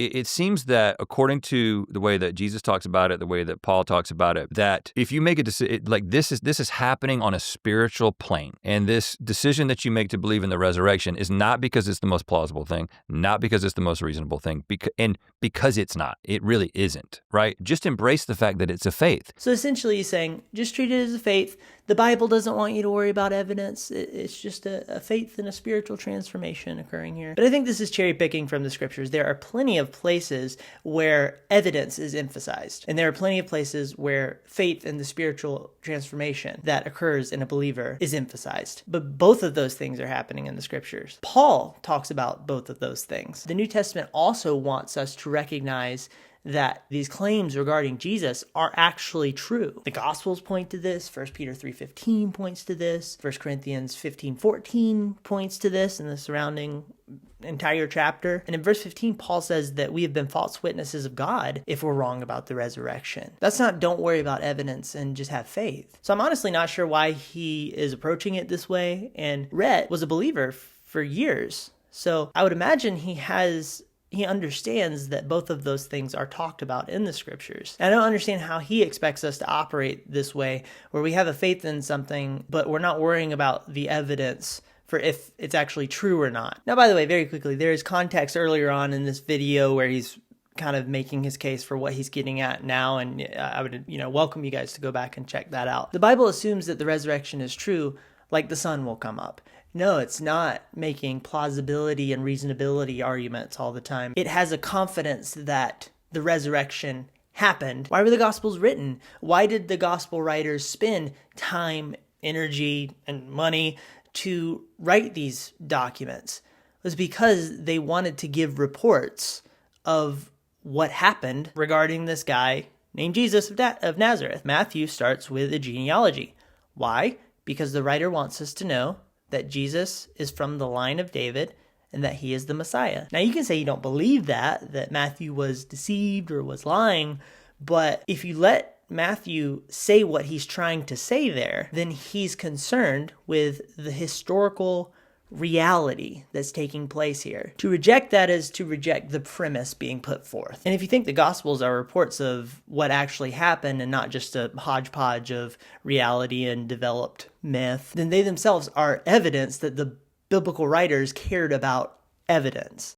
it seems that according to the way that Jesus talks about it, the way that Paul talks about it, that if you make a decision, like this is happening on a spiritual plane. And this decision that you make to believe in the resurrection is not because it's the most plausible thing, not because it's the most reasonable thing, because it's not. It really isn't, right? Just embrace the fact that it's a faith. So essentially he's saying, just treat it as a faith. The Bible doesn't want you to worry about evidence. It's just a faith and a spiritual transformation occurring here. But I think this is cherry picking from the scriptures. There are plenty of places where evidence is emphasized. And there are plenty of places where faith and the spiritual transformation that occurs in a believer is emphasized. But both of those things are happening in the scriptures. Paul talks about both of those things. The New Testament also wants us to recognize that these claims regarding Jesus are actually true. The Gospels point to this. 1 Peter 3:15 points to this. 1 Corinthians 15:14 points to this in the surrounding entire chapter. And in verse 15, Paul says that we have been false witnesses of God if we're wrong about the resurrection. That's not don't worry about evidence and just have faith. So I'm honestly not sure why he is approaching it this way. And Rhett was a believer for years. So I would imagine he understands that both of those things are talked about in the scriptures. And I don't understand how he expects us to operate this way, where we have a faith in something, but we're not worrying about the evidence for if it's actually true or not. Now, by the way, very quickly, there is context earlier on in this video where he's kind of making his case for what he's getting at now, and I would, welcome you guys to go back and check that out. The Bible assumes that the resurrection is true, like the sun will come up. No, it's not making plausibility and reasonability arguments all the time. It has a confidence that the resurrection happened. Why were the Gospels written? Why did the Gospel writers spend time, energy, and money to write these documents? It was because they wanted to give reports of what happened regarding this guy named Jesus of Nazareth. Matthew starts with a genealogy. Why? Because the writer wants us to know that Jesus is from the line of David and that he is the Messiah. Now you can say you don't believe that Matthew was deceived or was lying, but if you let Matthew say what he's trying to say there, then he's concerned with the historical reality that's taking place here. To reject that is to reject the premise being put forth. And if you think the Gospels are reports of what actually happened and not just a hodgepodge of reality and developed myth, then they themselves are evidence that the biblical writers cared about evidence.